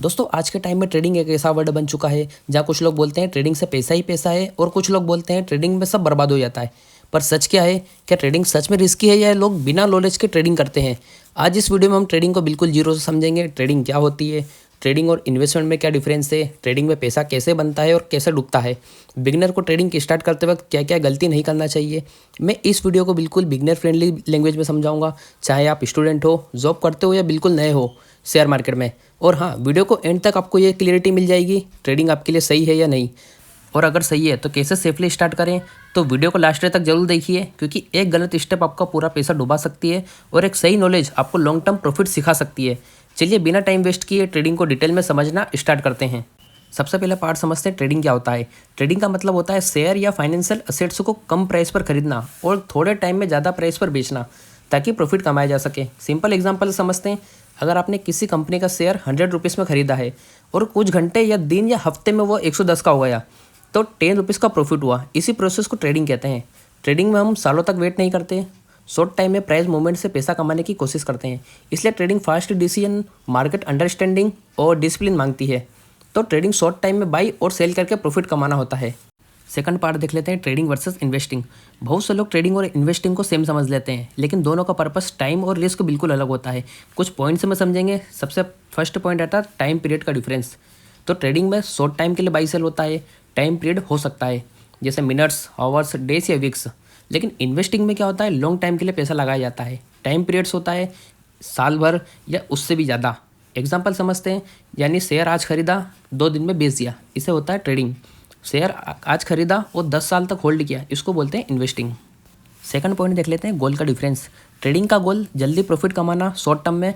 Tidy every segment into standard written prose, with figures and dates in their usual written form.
दोस्तों आज के टाइम में ट्रेडिंग एक ऐसा वर्ड बन चुका है जहाँ कुछ लोग बोलते हैं ट्रेडिंग से पैसा ही पैसा है और कुछ लोग बोलते हैं ट्रेडिंग में सब बर्बाद हो जाता है। पर सच क्या है? क्या ट्रेडिंग सच में रिस्की है या लोग बिना नॉलेज के ट्रेडिंग करते हैं? आज इस वीडियो में हम ट्रेडिंग को बिल्कुल जीरो से समझेंगे। ट्रेडिंग क्या होती है, ट्रेडिंग और इन्वेस्टमेंट में क्या डिफरेंस है, ट्रेडिंग में पैसा कैसे बनता है और कैसे डूबता है, बिगिनर को ट्रेडिंग स्टार्ट करते वक्त क्या क्या गलती नहीं करना चाहिए। मैं इस वीडियो को बिल्कुल बिगिनर फ्रेंडली लैंग्वेज में समझाऊंगा, चाहे आप स्टूडेंट हो, जॉब करते हो या बिल्कुल नए हो शेयर मार्केट में। और हाँ, वीडियो को एंड तक आपको ये क्लियरिटी मिल जाएगी ट्रेडिंग आपके लिए सही है या नहीं, और अगर सही है तो कैसे सेफली स्टार्ट करें। तो वीडियो को लास्ट तक जरूर देखिए, क्योंकि एक गलत स्टेप आपका पूरा पैसा डुबा सकती है और एक सही नॉलेज आपको लॉन्ग टर्म प्रॉफिट सिखा सकती है। चलिए बिना टाइम वेस्ट किए ट्रेडिंग को डिटेल में समझना स्टार्ट करते हैं। सबसे पहला पार्ट समझते हैं ट्रेडिंग क्या होता है। ट्रेडिंग का मतलब होता है शेयर या फाइनेंशियल असेट्स को कम प्राइस पर खरीदना और थोड़े टाइम में ज़्यादा प्राइस पर बेचना ताकि प्रॉफिट कमाया जा सके। सिंपल एग्जांपल समझते हैं। अगर आपने किसी कंपनी का शेयर 100 रुपीज़ में खरीदा है और कुछ घंटे या दिन या हफ्ते में वो 110 का हो गया, तो 10 रुपीज़ का प्रॉफिट हुआ। इसी प्रोसेस को ट्रेडिंग कहते हैं। ट्रेडिंग में हम सालों तक वेट नहीं करते, शॉर्ट टाइम में प्राइस मूवमेंट से पैसा कमाने की कोशिश करते हैं। इसलिए trading fast decision, market understanding और डिसिप्लिन मांगती है। तो ट्रेडिंग शॉर्ट टाइम में बाई और सेल करके प्रॉफिट कमाना होता है। सेकंड पार्ट देख लेते हैं, ट्रेडिंग वर्सेस इन्वेस्टिंग। बहुत से लोग ट्रेडिंग और इन्वेस्टिंग को सेम समझ लेते हैं, लेकिन दोनों का पर्पस, टाइम और रिस्क बिल्कुल अलग होता है। कुछ पॉइंट्स में समझेंगे। सबसे फर्स्ट पॉइंट आता है टाइम पीरियड का डिफरेंस। तो ट्रेडिंग में शॉर्ट टाइम के लिए बाई सेल होता है, टाइम पीरियड हो सकता है जैसे मिनट्स, आवर्स, डेज या वीक्स। लेकिन इन्वेस्टिंग में क्या होता है, लॉन्ग टाइम के लिए पैसा लगाया जाता है। टाइम पीरियड्स होता है साल भर या उससे भी ज़्यादा। एग्जाम्पल समझते हैं, यानी शेयर आज खरीदा 2 दिन में बेच दिया, इसे होता है ट्रेडिंग। शेयर आज खरीदा और 10 साल तक होल्ड किया, इसको बोलते हैं इन्वेस्टिंग। सेकंड पॉइंट देख लेते हैं, गोल का डिफरेंस। ट्रेडिंग का गोल जल्दी प्रॉफिट कमाना शॉर्ट टर्म में,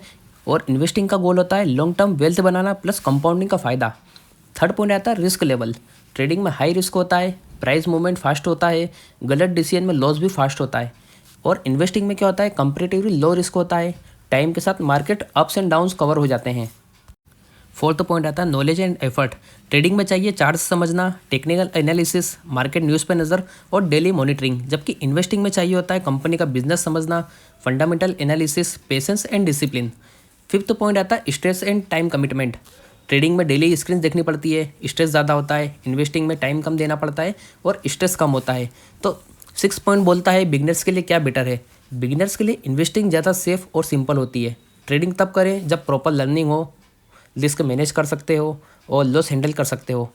और इन्वेस्टिंग का गोल होता है लॉन्ग टर्म वेल्थ बनाना प्लस कंपाउंडिंग का फ़ायदा। थर्ड पॉइंट आता है रिस्क लेवल। ट्रेडिंग में हाई रिस्क होता है, प्राइस मूवमेंट फास्ट होता है, गलत डिसीजन में लॉस भी फास्ट होता है। और इन्वेस्टिंग में क्या होता है, कंपेरेटिवली लो रिस्क होता है, टाइम के साथ market ups and downs cover हो जाते हैं। फोर्थ पॉइंट आता है नॉलेज एंड एफर्ट। ट्रेडिंग में चाहिए चार्ट्स समझना, टेक्निकल एनालिसिस, मार्केट न्यूज़ पे नज़र और डेली मॉनिटरिंग, जबकि इन्वेस्टिंग में चाहिए होता है कंपनी का बिजनेस समझना, fundamental analysis, patience and discipline. Fifth point आता है stress and time commitment. Trading में डेली स्क्रीन देखनी पड़ती है, स्ट्रेस ज़्यादा होता है। इन्वेस्टिंग में टाइम कम देना पड़ता है और स्ट्रेस कम होता है। तो सिक्स पॉइंट बोलता है बिगिनर्स के लिए क्या बेटर है। बिगिनर्स के लिए इन्वेस्टिंग ज़्यादा सेफ और सिंपल होती है। ट्रेडिंग तब करें जब प्रॉपर लर्निंग हो, रिस्क मैनेज कर सकते हो और लॉस हैंडल कर सकते हो।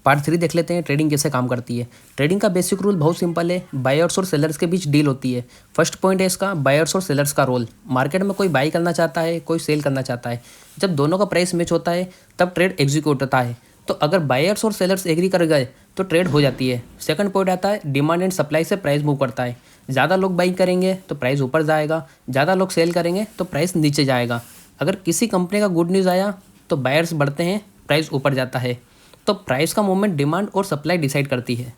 पार्ट 3 देख लेते हैं, ट्रेडिंग कैसे काम करती है। ट्रेडिंग का बेसिक रूल बहुत सिंपल है, बायर्स और सेलर्स के बीच डील होती है। फर्स्ट पॉइंट है इसका, बायर्स और सेलर्स का रोल। मार्केट में कोई बाई करना चाहता है, कोई सेल करना चाहता है। जब दोनों का प्राइस मैच होता है तब ट्रेड एग्जीक्यूट होता है। तो अगर बायर्स और सेलर्स एग्री कर गए तो ट्रेड हो जाती है। सेकंड पॉइंट आता है डिमांड एंड सप्लाई से प्राइस मूव करता है। ज़्यादा लोग बाई करेंगे तो प्राइस ऊपर जाएगा, ज़्यादा लोग सेल करेंगे तो प्राइस नीचे जाएगा। अगर किसी कंपनी का गुड न्यूज़ आया तो बायर्स बढ़ते हैं, प्राइस ऊपर जाता है। तो प्राइस का मूवमेंट डिमांड और सप्लाई डिसाइड करती है।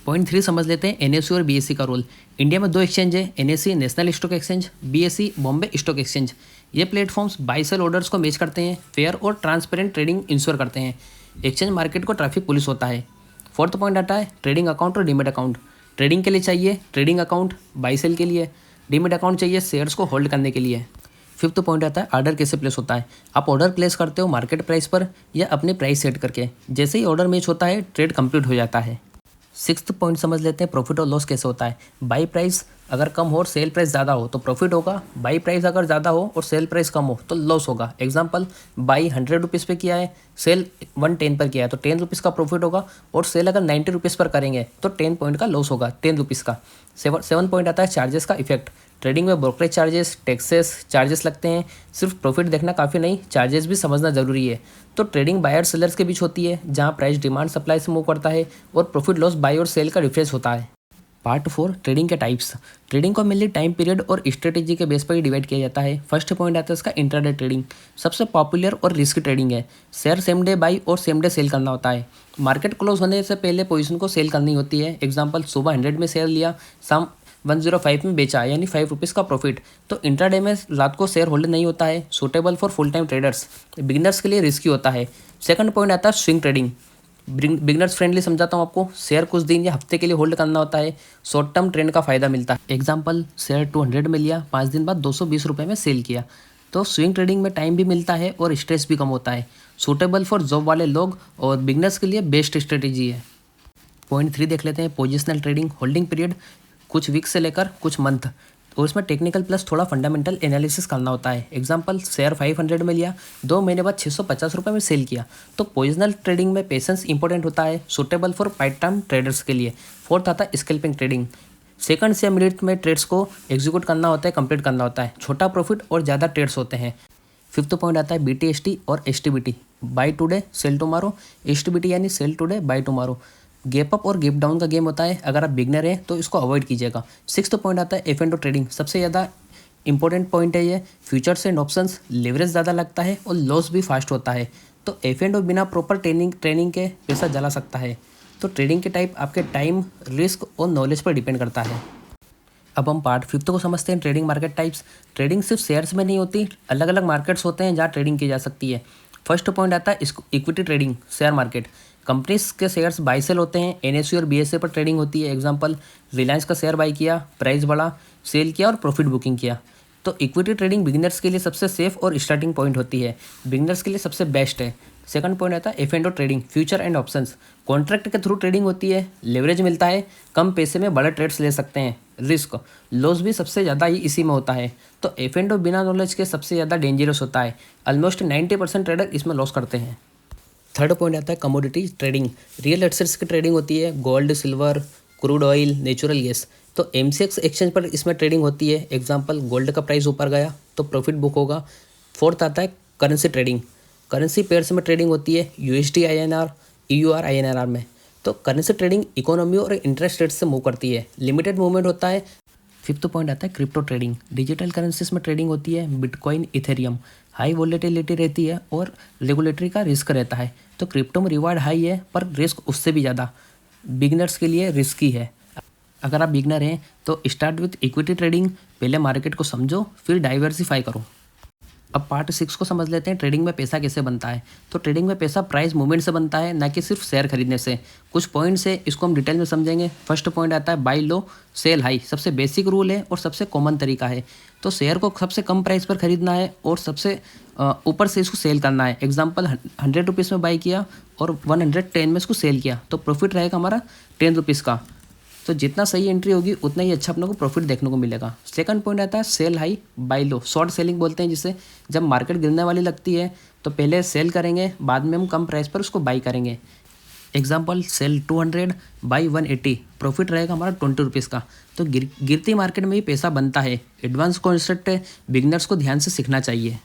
पॉइंट 3 समझ लेते हैं एनएससी और बीएससी का रोल। इंडिया में 2 एक्सचेंज है, NSC national stock exchange, BSc Bombay stock exchange. ये प्लेटफॉर्म्स बाई सेल ऑर्डर्स को मैच करते हैं, फेयर और ट्रांसपेरेंट ट्रेडिंग इंश्योर करते हैं। एक्सचेंज मार्केट को ट्रैफिक पुलिस होता है। फोर्थ पॉइंट आता है ट्रेडिंग अकाउंट और डीमेट अकाउंट। ट्रेडिंग के लिए चाहिए ट्रेडिंग अकाउंट, बाई सेल के लिए। डीमेट अकाउंट चाहिए शेयर्स को होल्ड करने के लिए। फिफ्थ पॉइंट आता है ऑर्डर कैसे प्लेस होता है। आप ऑर्डर प्लेस करते हो मार्केट प्राइस पर या अपने प्राइस सेट करके। जैसे ही ऑर्डर मैच होता है ट्रेड कंप्लीट हो जाता है। सिक्स्थ पॉइंट समझ लेते हैं प्रॉफिट और लॉस कैसे होता है। बाई प्राइस अगर कम हो और सेल प्राइस ज़्यादा हो तो प्रॉफिट होगा। बाई प्राइस अगर ज़्यादा हो और सेल प्राइस कम हो तो लॉस होगा। एग्जांपल, बाई 100 रुपीज़ पे किया है, सेल 110 पर किया है तो 10 रुपीज़ का प्रॉफिट होगा, और सेल अगर 90 रुपीज़ पर करेंगे तो 10 पॉइंट का लॉस होगा, 10 रुपीज़ का। सेवन पॉइंट आता है चार्जेस का इफेक्ट। ट्रेडिंग में ब्रोकरेज चार्जेस, टैक्सेस, चार्जेस लगते हैं। सिर्फ प्रॉफिट देखना काफ़ी नहीं, चार्जेस भी समझना ज़रूरी है। तो ट्रेडिंग बायर सेलर्स के बीच होती है, जहां प्राइस डिमांड सप्लाई से मूव करता है और प्रॉफिट लॉस बाई और सेल का डिफरेंस होता है। पार्ट 4 ट्रेडिंग के टाइप्स। ट्रेडिंग को मेनली टाइम पीरियड और स्ट्रेटेजी के बेस पर ही डिवाइड किया जाता है। फर्स्ट पॉइंट आता है इसका इंट्राडे ट्रेडिंग। सबसे पॉपुलर और रिस्क ट्रेडिंग है। शेयर सेम डे बाई और सेम डे सेल करना होता है। मार्केट क्लोज होने से पहले पोजीशन को सेल करनी होती है। एग्जांपल, सुबह 100 में शेयर लिया, शाम 105 में बेचा, यानी 5 रुपीज़ का प्रॉफिट। तो इंट्राडे में रात को शेयर होल्ड नहीं होता है, suitable for full time traders. Beginners के लिए रिस्की होता है। सेकंड पॉइंट आता है स्विंग ट्रेडिंग। बिगनर्स फ्रेंडली समझाता हूँ आपको। शेयर कुछ दिन या हफ्ते के लिए होल्ड करना होता है, शॉर्ट टर्म ट्रेंड का फायदा मिलता है। एग्जांपल, शेयर 200 में लिया, 5 दिन बाद 220 रुपये में सेल किया। तो स्विंग ट्रेडिंग में टाइम भी मिलता है और स्ट्रेस भी कम होता है। सूटेबल फॉर जॉब वाले लोग और बिगनर्स के लिए बेस्ट स्ट्रेटेजी है। पॉइंट 3 देख लेते हैं, पोजिशनल ट्रेडिंग। होल्डिंग पीरियड कुछ वीक से लेकर कुछ मंथ, और इसमें टेक्निकल प्लस थोड़ा फंडामेंटल एनालिसिस करना होता है। एग्जांपल, शेयर 500 में लिया, 2 महीने बाद 650 रुपये में सेल किया, तो पोजिशनल ट्रेडिंग में पेशेंस इंपॉर्टेंट होता है, suitable for part time traders के लिए। फोर्थ आता है स्कैल्पिंग ट्रेडिंग। सेकंड या मिनट में ट्रेड्स को एग्जीक्यूट करना होता है, कंप्लीट करना होता है, छोटा प्रॉफिट और ज़्यादा ट्रेड्स होते हैं। फिफ्थ पॉइंट आता है BTST और STBT, buy today sell tomorrow. STBT यानी sell today buy tomorrow. Gap up और गैप डाउन का गेम होता है, अगर आप बिगनर हैं तो इसको अवॉइड कीजिएगा। सिक्स्थ पॉइंट आता है F&O ट्रेडिंग, सबसे ज़्यादा इंपॉर्टेंट पॉइंट है ये। फ्यूचर्स एंड ऑप्शंस, लेवरेज ज़्यादा लगता है और लॉस भी फास्ट होता है, तो F&O बिना प्रॉपर ट्रेनिंग के पैसा जला सकता है। तो ट्रेडिंग के टाइप आपके टाइम, रिस्क और नॉलेज पर डिपेंड करता है। अब हम पार्ट 5 को समझते हैं, ट्रेडिंग मार्केट टाइप्स। ट्रेडिंग सिर्फ शेयर्स में नहीं होती, अलग अलग मार्केट्स होते हैं जहाँ ट्रेडिंग की जा सकती है। फर्स्ट पॉइंट आता है equity trading, share market. Companies के शेयर्स बाई सेल होते हैं, NSE और BSE पर ट्रेडिंग होती है। एग्जांपल, रिलायंस का शेयर बाई किया, प्राइस बढ़ा, सेल किया और प्रॉफिट बुकिंग किया। तो इक्विटी ट्रेडिंग बिगिनर्स के लिए सबसे सेफ और स्टार्टिंग पॉइंट होती है, बिगिनर्स के लिए सबसे बेस्ट है। सेकंड पॉइंट आता है F&O trading, future and options. Contract के थ्रू ट्रेडिंग होती है, लेवरेज मिलता है, कम पैसे में बड़े ट्रेड्स ले सकते हैं। रिस्क, लॉस भी सबसे ज़्यादा ही इसी में होता है। तो F&O बिना नॉलेज के सबसे ज़्यादा डेंजरस होता है, ऑलमोस्ट 90% ट्रेडर इसमें लॉस करते हैं। थर्ड पॉइंट आता है कमोडिटी ट्रेडिंग, रियल एसेट्स की ट्रेडिंग होती है, gold, silver, crude oil, natural gas. तो MCX एक्सचेंज पर इसमें ट्रेडिंग होती है। एग्जांपल, गोल्ड का प्राइस ऊपर गया तो प्रॉफिट बुक होगा। फोर्थ आता है करेंसी ट्रेडिंग, करेंसी पेयर्स में ट्रेडिंग होती है, USD INR, EUR INR में। तो करेंसी ट्रेडिंग इकोनॉमी और इंटरेस्ट रेट से मूव करती है, लिमिटेड मूवमेंट होता है। फिफ्थ पॉइंट आता है क्रिप्टो ट्रेडिंग, डिजिटल करेंसीज में ट्रेडिंग होती है, बिटकॉइन, इथेरियम। हाई वोलेटिलिटी रहती है और रेगुलेटरी का रिस्क रहता है। तो क्रिप्टो में रिवार्ड हाई है पर रिस्क उससे भी ज़्यादा, बिगनर्स के लिए रिस्की है। अगर आप बिगनर हैं तो स्टार्ट विथ इक्विटी ट्रेडिंग, पहले मार्केट को समझो फिर डाइवर्सिफाई करो। अब पार्ट 6 को समझ लेते हैं, ट्रेडिंग में पैसा कैसे बनता है। तो ट्रेडिंग में पैसा प्राइस मूवमेंट से बनता है, ना कि सिर्फ शेयर खरीदने से। कुछ पॉइंट्स है, इसको हम डिटेल में समझेंगे। फर्स्ट पॉइंट आता है बाय लो सेल हाई, सबसे बेसिक रूल है और सबसे कॉमन तरीका है। तो शेयर को सबसे कम प्राइस पर खरीदना है और सबसे ऊपर से इसको सेल करना है। एग्जाम्पल, 100 रुपीज़ में बाई किया और 110 में इसको सेल किया, तो प्रॉफिट रहेगा हमारा 10 रुपीज़ का। तो जितना सही एंट्री होगी उतना ही अच्छा अपने को प्रॉफिट देखने को मिलेगा। सेकंड पॉइंट आता है सेल हाई बाय लो, शॉर्ट सेलिंग बोलते हैं जिसे। जब मार्केट गिरने वाली लगती है तो पहले सेल करेंगे, बाद में हम कम प्राइस पर उसको बाई करेंगे। एग्जाम्पल, सेल 200 बाई 180, प्रॉफिट रहेगा हमारा 20 रुपीज़ का। तो गिरती मार्केट में ही पैसा बनता है। एडवांस कॉन्सेप्ट है, बिगनर्स को ध्यान से सीखना चाहिए।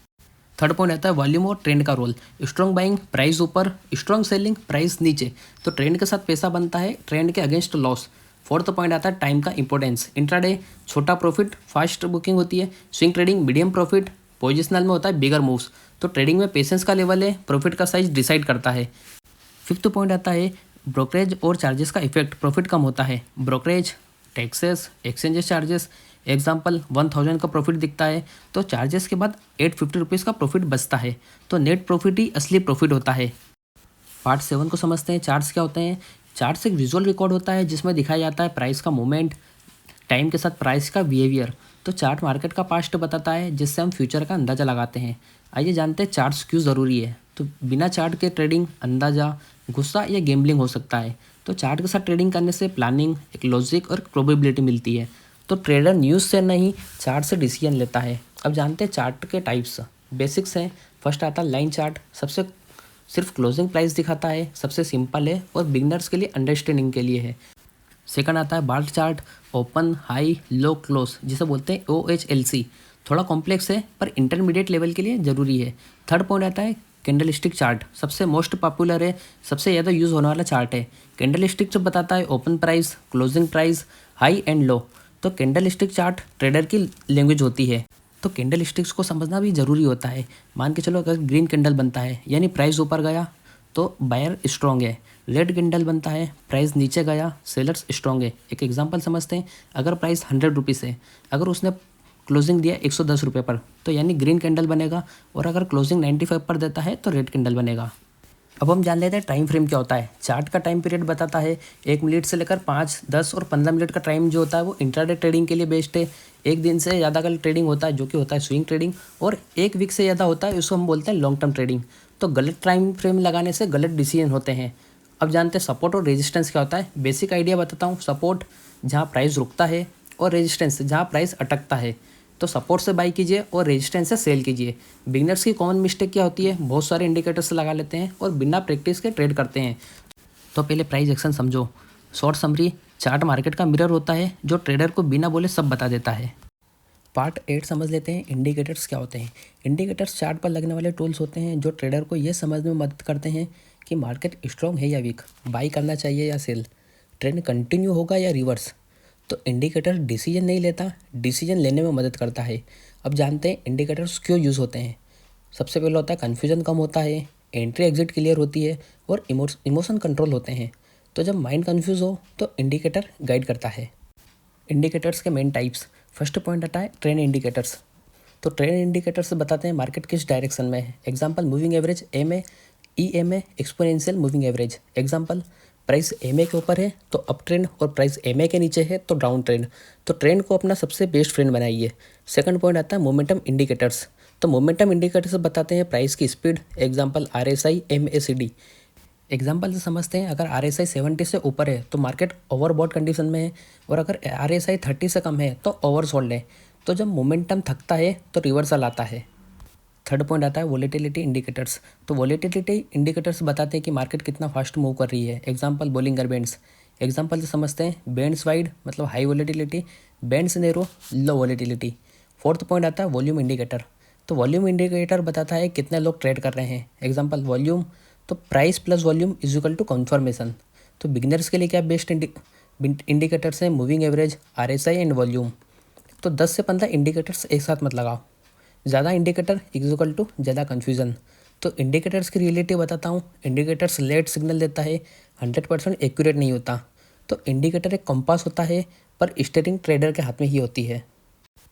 थर्ड पॉइंट आता है वॉल्यूम और ट्रेंड का रोल। स्ट्रॉन्ग बाइंग, प्राइस ऊपर, स्ट्रॉन्ग सेलिंग, प्राइस नीचे। तो ट्रेंड के साथ पैसा बनता है, ट्रेंड के अगेंस्ट लॉस। फोर्थ पॉइंट आता है टाइम का इंपॉर्टेंस। इंट्राडे छोटा प्रॉफिट, फास्ट बुकिंग होती है। Swing trading medium profit, positional में होता है बिगर मूव्स। तो ट्रेडिंग में पेशेंस का लेवल है, प्रॉफिट का साइज डिसाइड करता है। फिफ्थ पॉइंट आता है ब्रोकरेज और चार्जेस का इफेक्ट, प्रॉफिट कम होता है। Brokerage, taxes, exchanges charges. Example, 1000 का प्रॉफिट दिखता है तो चार्जेस के बाद 850 रुपीज़ का प्रॉफिट बचता है। तो नेट प्रॉफिट ही असली प्रॉफिट होता है। पार्ट 7 को समझते हैं, चार्ट्स क्या होते हैं। चार्ट्स एक विजुअल रिकॉर्ड होता है जिसमें दिखाया जाता है प्राइस का मूवमेंट, टाइम के साथ प्राइस का बिहेवियर। तो चार्ट मार्केट का पास्ट बताता है जिससे हम फ्यूचर का अंदाज़ा लगाते हैं। आइए जानते हैं चार्ट्स क्यों ज़रूरी है। तो बिना चार्ट के ट्रेडिंग अंदाज़ा, गुस्सा या गैम्बलिंग हो सकता है। तो चार्ट के साथ ट्रेडिंग करने से प्लानिंग, एक लॉजिक और प्रोबेबिलिटी मिलती है। तो ट्रेडर न्यूज़ से नहीं, चार्ट से डिसीजन लेता है। अब जानते हैं चार्ट के टाइप्स, बेसिक्स हैं। फर्स्ट आता है लाइन चार्ट, सबसे सिर्फ क्लोजिंग प्राइस दिखाता है, सबसे सिंपल है और बिगनर्स के लिए अंडरस्टैंडिंग के लिए है। सेकंड आता है बार चार्ट, ओपन, हाई, लो, क्लोज, जिसे बोलते हैं OHLC। थोड़ा कॉम्प्लेक्स है पर इंटरमीडिएट लेवल के लिए ज़रूरी है। थर्ड पॉइंट आता है कैंडलस्टिक चार्ट, सबसे मोस्ट पॉपुलर है, सबसे ज़्यादा यूज़ होने वाला चार्ट है। कैंडलस्टिक जो बताता है open price, closing price, high and low. तो कैंडलस्टिक चार्ट ट्रेडर की लैंग्वेज होती है। तो कैंडल स्टिक्स को समझना भी ज़रूरी होता है। मान के चलो अगर ग्रीन कैंडल बनता है यानी प्राइस ऊपर गया तो बायर स्ट्रॉन्ग है। रेड कैंडल बनता है, प्राइस नीचे गया, सेलर्स स्ट्रॉन्ग है। एक एग्जांपल समझते हैं, अगर प्राइस 100 रुपीज़ है, अगर उसने क्लोजिंग दिया 110 रुपये पर तो यानी ग्रीन कैंडल बनेगा, और अगर क्लोजिंग 95 पर देता है तो रेड कैंडल बनेगा। अब हम जान लेते हैं टाइम फ्रेम क्या होता है। चार्ट का टाइम पीरियड बताता है 1 मिनट से लेकर 5, 10 और 15 मिनट का टाइम जो होता है वो इंट्राडे ट्रेडिंग के लिए बेस्ट है। एक दिन से ज़्यादा का ट्रेडिंग होता है जो कि होता है स्विंग ट्रेडिंग, और एक वीक से ज़्यादा होता है उसको हम बोलते हैं लॉन्ग टर्म ट्रेडिंग। तो गलत टाइम फ्रेम लगाने से गलत डिसीजन होते हैं। अब जानते हैं सपोर्ट और रेजिस्टेंस क्या होता है। बेसिक आइडिया बताता हूँ। सपोर्ट जहाँ प्राइस रुकता है और रेजिस्टेंस जहाँ प्राइस अटकता है। तो सपोर्ट से बाई कीजिए और रेजिस्टेंस से सेल कीजिए। बिगनर्स की कॉमन मिस्टेक क्या होती है, बहुत सारे इंडिकेटर्स लगा लेते हैं और बिना प्रैक्टिस के ट्रेड करते हैं। तो पहले प्राइस एक्शन समझो। शॉर्ट समरी चार्ट मार्केट का मिरर होता है जो ट्रेडर को बिना बोले सब बता देता है। पार्ट 8 समझ लेते हैं इंडिकेटर्स क्या होते हैं। इंडिकेटर्स चार्ट पर लगने वाले टूल्स होते हैं जो ट्रेडर को ये समझने में मदद करते हैं कि मार्केट स्ट्रॉन्ग है या वीक, बाई करना चाहिए या सेल, ट्रेंड कंटिन्यू होगा या रिवर्स। तो इंडिकेटर डिसीजन नहीं लेता, डिसीजन लेने में मदद करता है। अब जानते हैं इंडिकेटर्स क्यों यूज़ होते हैं। सबसे पहले होता है कन्फ्यूजन कम होता है, एंट्री एग्जिट क्लियर होती है और इमोशन कंट्रोल होते हैं। तो जब माइंड कन्फ्यूज़ हो तो इंडिकेटर गाइड करता है। इंडिकेटर्स के मेन टाइप्स। फर्स्ट पॉइंट आता है ट्रेंड इंडिकेटर्स। तो ट्रेंड इंडिकेटर्स बताते हैं मार्केट किस डायरेक्शन में है। Example moving average, MA, EMA, exponential moving average. Example price MA के ऊपर है तो अप ट्रेंड और प्राइस एमए के नीचे है तो डाउन ट्रेंड। तो ट्रेंड को अपना सबसे बेस्ट फ्रेंड बनाइए। सेकंड पॉइंट आता है मोमेंटम इंडिकेटर्स। तो मोमेंटम इंडिकेटर्स बताते हैं प्राइस की speed. Example RSI, MACD. Example से समझते हैं, अगर RSI 70 से ऊपर है तो मार्केट ओवरबॉट कंडीशन में है और अगर RSI 30 से कम है तो ओवरसोल्ड है। तो जब मोमेंटम थकता है तो रिवर्सल आता है। थर्ड पॉइंट आता है वोलेटिलिटी इंडिकेटर्स। तो वोलेटिलिटी इंडिकेटर्स बताते हैं कि मार्केट कितना फास्ट मूव कर रही है। Example Bollinger bands. एग्जांपल से समझते हैं, बैंड्स वाइड मतलब high volatility, bands narrow low volatility. Fourth point आता है वॉल्यूम इंडिकेटर। तो वॉल्यूम इंडिकेटर बताता है कितने लोग ट्रेड कर रहे हैं। एग्जांपल वॉल्यूम तो price plus volume is equal to confirmation. तो बिगिनर्स के लिए क्या बेस्ट इंडिकेटर्स हैं, moving average, RSI and volume. तो 10 से 15 इंडिकेटर्स एक साथ मत लगाओ। ज़्यादा इंडिकेटर इज इक्वल टू ज़्यादा कन्फ्यूजन। तो इंडिकेटर्स की रियलिटी बताता हूँ। इंडिकेटर्स लेट सिग्नल देता है, 100% एक्यूरेट नहीं होता। तो इंडिकेटर एक कंपास होता है पर स्टीयरिंग ट्रेडर के हाथ में ही होती है।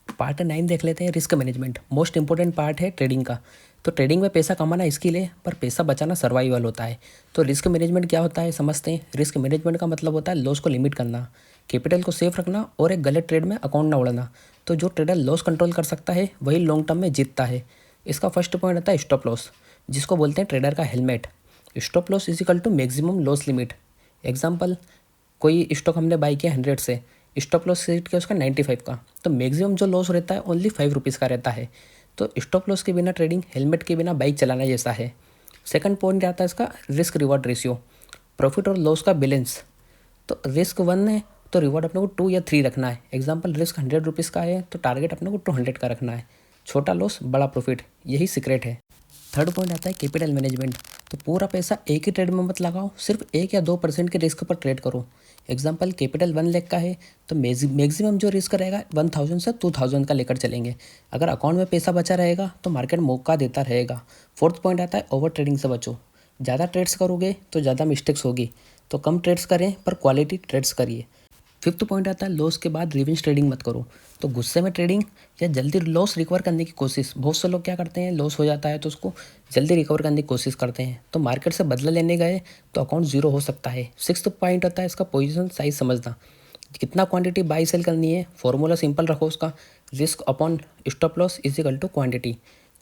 पार्ट 9 देख लेते हैं, risk management. Most important part है ट्रेडिंग का। तो ट्रेडिंग में पैसा कमाना स्किल है पर पैसा बचाना सर्वाइवल होता है। तो रिस्क मैनेजमेंट क्या होता है समझते हैं। रिस्क मैनेजमेंट का मतलब होता है लॉस को लिमिट करना, कैपिटल को सेफ रखना और एक गलत ट्रेड में अकाउंट ना उड़ाना। तो जो ट्रेडर लॉस कंट्रोल कर सकता है वही लॉन्ग टर्म में जीतता है। इसका फर्स्ट पॉइंट आता है स्टॉप लॉस, जिसको बोलते हैं ट्रेडर का helmet. Stop loss is equal to maximum loss limit. Example कोई स्टॉक हमने बाई किया 100 से, स्टॉप लॉस सेट किया उसका 95 का, तो मैक्सिमम जो लॉस रहता है ओनली 5 रुपीज़ का रहता है। तो स्टॉप लॉस के बिना ट्रेडिंग हेलमेट के बिना बाइक चलाना जैसा है। सेकंड पॉइंट आता है इसका रिस्क रिवॉर्ड रेशियो, प्रॉफिट और लॉस का बैलेंस। तो रिस्क 1 है तो रिवॉर्ड अपने को 2 या 3 रखना है। एग्जाम्पल रिस्क 100 रुपीज़ का है तो टारगेट अपने को 200 का रखना है। छोटा लॉस बड़ा प्रॉफिट, यही सीक्रेट है। थर्ड पॉइंट आता है कैपिटल मैनेजमेंट। तो पूरा पैसा एक ही ट्रेड में मत लगाओ, सिर्फ 1 या 2% के रिस्क पर ट्रेड करो। एग्जाम्पल कैपिटल 1 लाख का है तो मैक्सिमम जो रिस्क रहेगा 1000 से 2000 का लेकर चलेंगे। अगर अकाउंट में पैसा बचा रहेगा तो मार्केट मौका देता रहेगा। फोर्थ पॉइंट आता है ओवर ट्रेडिंग से बचो। ज़्यादा ट्रेड्स करोगे तो ज़्यादा मिस्टेक्स होगी, तो कम ट्रेड्स करें पर क्वालिटी ट्रेड्स करिए। फिफ्थ पॉइंट आता है लॉस के बाद रिवेंज ट्रेडिंग मत करो। तो गुस्से में ट्रेडिंग या जल्दी लॉस रिकवर करने की कोशिश। बहुत से लोग क्या करते हैं, लॉस हो जाता है तो उसको जल्दी रिकवर करने की कोशिश करते हैं, तो मार्केट से बदला लेने गए तो अकाउंट जीरो हो सकता है। सिक्स्थ पॉइंट आता है इसका पोजीशन साइज समझना। कितना क्वांटिटी बाई सेल करनी है, फॉर्मूला सिंपल रखो उसका, risk upon stop loss is equal to quantity.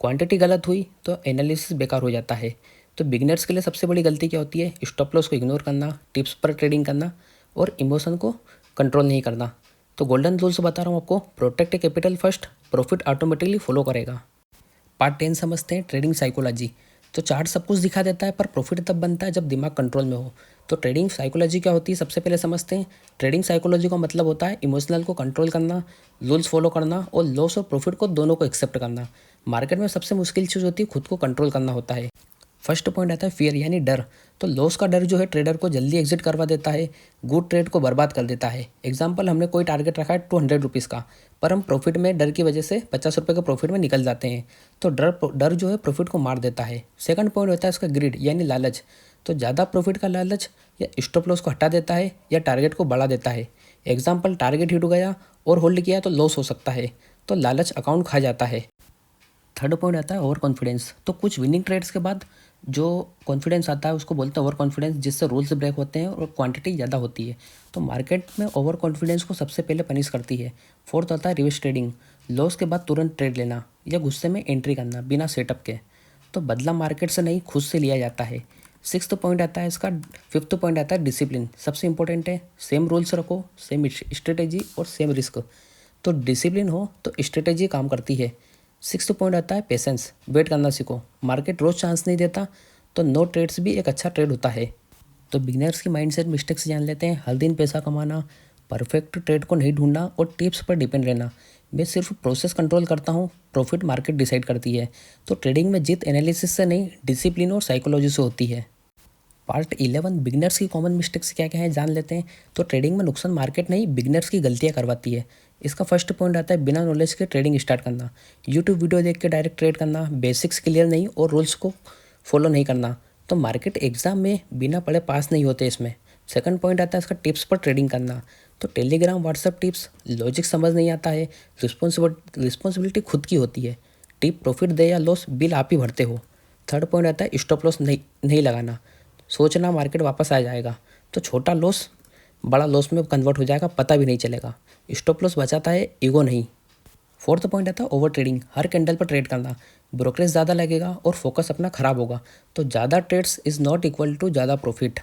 Quantity गलत हुई तो एनालिसिस बेकार हो जाता है। तो बिगिनर्स के लिए सबसे बड़ी गलती क्या होती है, स्टॉप लॉस को इग्नोर करना, टिप्स पर ट्रेडिंग करना और इमोशन को कंट्रोल नहीं करना। तो गोल्डन रूल्स बता रहा हूँ आपको, protect capital first, profit automatically follow करेगा। पार्ट 10 समझते हैं ट्रेडिंग साइकोलॉजी। तो चार्ट सब कुछ दिखा देता है पर प्रॉफिट तब बनता है जब दिमाग कंट्रोल में हो। तो ट्रेडिंग साइकोलॉजी क्या होती है सबसे पहले समझते हैं। ट्रेडिंग साइकोलॉजी का मतलब होता है इमोशनल को कंट्रोल करना, रूल्स फॉलो करना और लॉस और प्रॉफिट को दोनों को एक्सेप्ट करना। मार्केट में सबसे मुश्किल चीज़ होती है खुद को कंट्रोल करना होता है। फर्स्ट पॉइंट आता है फियर यानी डर। तो लॉस का डर जो है ट्रेडर को जल्दी एग्जिट करवा देता है, गुड ट्रेड को बर्बाद कर देता है। एग्जांपल हमने कोई टारगेट रखा है 200 रुपीज़ का, पर हम प्रॉफिट में डर की वजह से 50 रुपये के प्रॉफिट में निकल जाते हैं। तो डर जो है प्रॉफिट को मार देता है। सेकंड पॉइंट होता है इसका ग्रिड यानी लालच। तो ज़्यादा प्रॉफिट का लालच या स्टॉप लॉस को हटा देता है या टारगेट को बढ़ा देता है। एग्जाम्पल टारगेट हिट हो गया और होल्ड किया तो लॉस हो सकता है, तो लालच अकाउंट खा जाता है। थर्ड पॉइंट आता है ओवर कॉन्फिडेंस। तो कुछ विनिंग ट्रेड्स के बाद जो कॉन्फिडेंस आता है उसको बोलते हैं ओवर कॉन्फिडेंस, जिससे रूल्स ब्रेक होते हैं और क्वांटिटी ज़्यादा होती है। तो मार्केट में ओवर कॉन्फिडेंस को सबसे पहले पनिश करती है। फोर्थ आता है रिवर्स ट्रेडिंग, लॉस के बाद तुरंत ट्रेड लेना या गुस्से में एंट्री करना बिना सेटअप के। तो बदला मार्केट से नहीं खुद से लिया जाता है। सिक्स्थ पॉइंट आता है इसका, फिफ्थ पॉइंट आता है डिसिप्लिन। सबसे इंपॉर्टेंट है, सेम रूल्स रखो, सेम स्ट्रेटेजी और सेम रिस्क। तो डिसिप्लिन हो तो स्ट्रेटेजी काम करती है। सिक्स्थ पॉइंट आता है पेशेंस, वेट करना सीखो। मार्केट रोज चांस नहीं देता, तो नो ट्रेड्स भी एक अच्छा ट्रेड होता है। तो बिगिनर्स की माइंडसेट मिस्टेक्स जान लेते हैं। हर दिन पैसा कमाना, परफेक्ट ट्रेड को नहीं ढूंढना और टिप्स पर डिपेंड रहना। मैं सिर्फ प्रोसेस कंट्रोल करता हूँ, प्रॉफिट मार्केट डिसाइड करती है। तो ट्रेडिंग में जीत एनालिसिस से नहीं, डिसिप्लिन और साइकोलॉजी से होती है। पार्ट 11 बिगिनर्स की कॉमन मिस्टेक्स क्या क्या है जान लेते हैं। तो ट्रेडिंग में नुकसान मार्केट नहीं, बिगिनर्स की गलतियाँ करवाती है। इसका फर्स्ट पॉइंट आता है बिना नॉलेज के ट्रेडिंग स्टार्ट करना। यूट्यूब वीडियो देख के डायरेक्ट ट्रेड करना, बेसिक्स क्लियर नहीं और रूल्स को फॉलो नहीं करना। तो मार्केट एग्जाम में बिना पढ़े पास नहीं होते इसमें। सेकंड पॉइंट आता है इसका टिप्स पर ट्रेडिंग करना। तो टेलीग्राम व्हाट्सएप टिप्स, लॉजिक समझ नहीं आता है। रिस्पॉन्सिबिलिटी खुद की होती है। टिप प्रॉफिट दे या लॉस, बिल आप ही भरते हो। थर्ड पॉइंट आता है स्टॉप लॉस नहीं लगाना। सोचना मार्केट वापस आ जाएगा, तो छोटा लॉस बड़ा लॉस में कन्वर्ट हो जाएगा, पता भी नहीं चलेगा। स्टॉप लॉस बचाता है, ईगो नहीं। फोर्थ पॉइंट आता है ओवर ट्रेडिंग, हर कैंडल पर ट्रेड करना। ब्रोकरेज ज़्यादा लगेगा और फोकस अपना खराब होगा। तो ज़्यादा trades is not equal to ज़्यादा प्रॉफिट।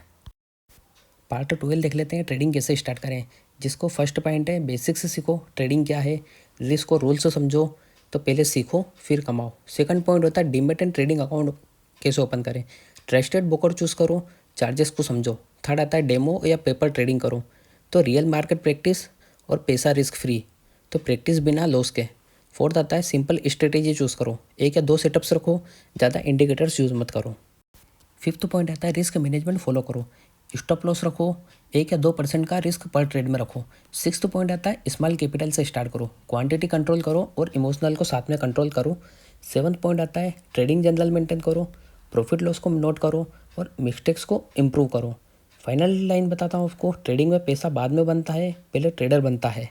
पार्ट 12 देख लेते हैं, ट्रेडिंग कैसे स्टार्ट करें। जिसको फर्स्ट पॉइंट है बेसिक्स से सीखो, ट्रेडिंग क्या है, रिस्क और रूल्स समझो। तो पहले सीखो फिर कमाओ। सेकंड पॉइंट होता है डीमेट एंड ट्रेडिंग अकाउंट कैसे ओपन करें। ट्रस्टेड ब्रोकर चूज़ करो, चार्जेस को समझो। थर्ड आता है डेमो या पेपर ट्रेडिंग करो। तो रियल मार्केट प्रैक्टिस और पैसा रिस्क फ्री, तो प्रैक्टिस बिना लॉस के। फोर्थ आता है सिंपल स्ट्रेटेजी चूज़ करो, एक या दो सेटअप्स रखो, ज़्यादा इंडिकेटर्स यूज़ मत करो। फिफ्थ पॉइंट आता है रिस्क मैनेजमेंट फॉलो करो, स्टॉप लॉस रखो, 1 या 2% का रिस्क पर ट्रेड में रखो। सिक्स्थ पॉइंट आता है स्मॉल कैपिटल से स्टार्ट करो, क्वांटिटी कंट्रोल करो और इमोशनल को साथ में कंट्रोल करो। सेवन्थ पॉइंट आता है ट्रेडिंग जनरल मेंटेन करो, प्रॉफिट लॉस को नोट करो और मिस्टेक्स को इम्प्रूव करो। फाइनल लाइन बताता हूँ आपको, ट्रेडिंग में पैसा बाद में बनता है, पहले ट्रेडर बनता है।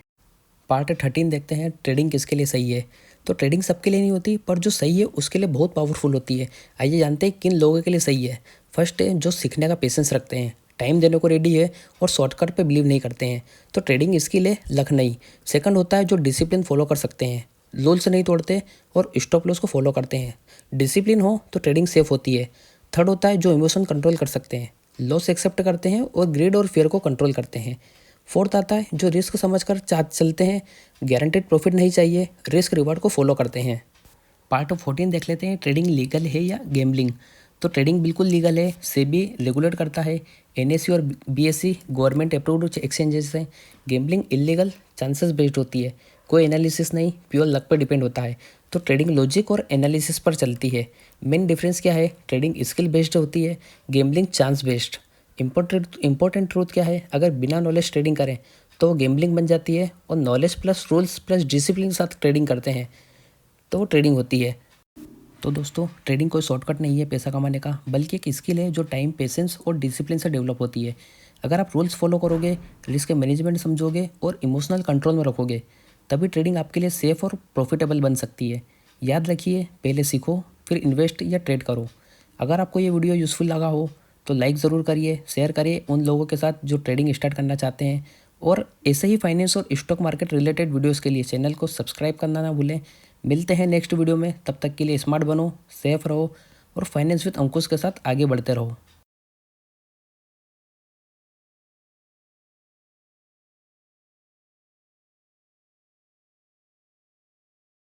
पार्ट 13 देखते हैं, ट्रेडिंग किसके लिए सही है। तो ट्रेडिंग सबके लिए नहीं होती, पर जो सही है उसके लिए बहुत पावरफुल होती है। आइए जानते हैं किन लोगों के लिए सही है। फर्स्ट है जो सीखने का पेशेंस रखते हैं, टाइम देने को रेडी है और शॉर्टकट पे बिलीव नहीं करते हैं, तो ट्रेडिंग इसके लिए लक नहीं। सेकंड होता है जो डिसिप्लिन फॉलो कर सकते हैं, रूल्स नहीं तोड़ते और स्टॉप लॉस को फॉलो करते हैं। डिसिप्लिन हो तो ट्रेडिंग सेफ होती है। थर्ड होता है जो इमोशन कंट्रोल कर सकते हैं, लॉस एक्सेप्ट करते हैं और ग्रीड और फियर को कंट्रोल करते हैं। फोर्थ आता है जो रिस्क समझकर चलते हैं, गारंटेड प्रॉफिट नहीं चाहिए, रिस्क रिवार्ड को फॉलो करते हैं। पार्ट 14 देख लेते हैं, ट्रेडिंग लीगल है या गैम्बलिंग। तो ट्रेडिंग बिल्कुल लीगल है, सेबी रेगुलेट करता है, एनएससी और बीएससी गवर्नमेंट अप्रूव्ड एक्सचेंजेस हैं। गैम्बलिंग इलीगल, चांसेस बेस्ड होती है, कोई एनालिसिस नहीं, प्योर लक पर डिपेंड होता है। तो ट्रेडिंग लॉजिक और एनालिसिस पर चलती है। मेन डिफरेंस क्या है, ट्रेडिंग स्किल बेस्ड होती है, gambling chance based. Important truth क्या है, अगर बिना नॉलेज ट्रेडिंग करें तो वो गैम्बलिंग बन जाती है, और knowledge plus rules plus discipline के साथ ट्रेडिंग करते हैं तो वो ट्रेडिंग होती है। तो दोस्तों, ट्रेडिंग कोई शॉर्टकट नहीं है पैसा कमाने का, बल्कि एक स्किल है जो टाइम, पेशेंस और डिसिप्लिन से डेवलप होती है। अगर आप रूल्स फॉलो करोगे, रिस्क मैनेजमेंट समझोगे और इमोशनल कंट्रोल में रखोगे, तभी ट्रेडिंग आपके लिए सेफ और प्रॉफिटेबल बन सकती है। याद रखिए, पहले सीखो फिर इन्वेस्ट या ट्रेड करो। अगर आपको ये वीडियो यूज़फुल लगा हो तो लाइक ज़रूर करिए, शेयर करिए उन लोगों के साथ जो ट्रेडिंग स्टार्ट करना चाहते हैं। और ऐसे ही फाइनेंस और स्टॉक मार्केट रिलेटेड वीडियोस के लिए चैनल को सब्सक्राइब करना ना भूलें। मिलते हैं नेक्स्ट वीडियो में, तब तक के लिए स्मार्ट बनो, सेफ रहो और फाइनेंस विद अंकुश के साथ आगे बढ़ते रहो।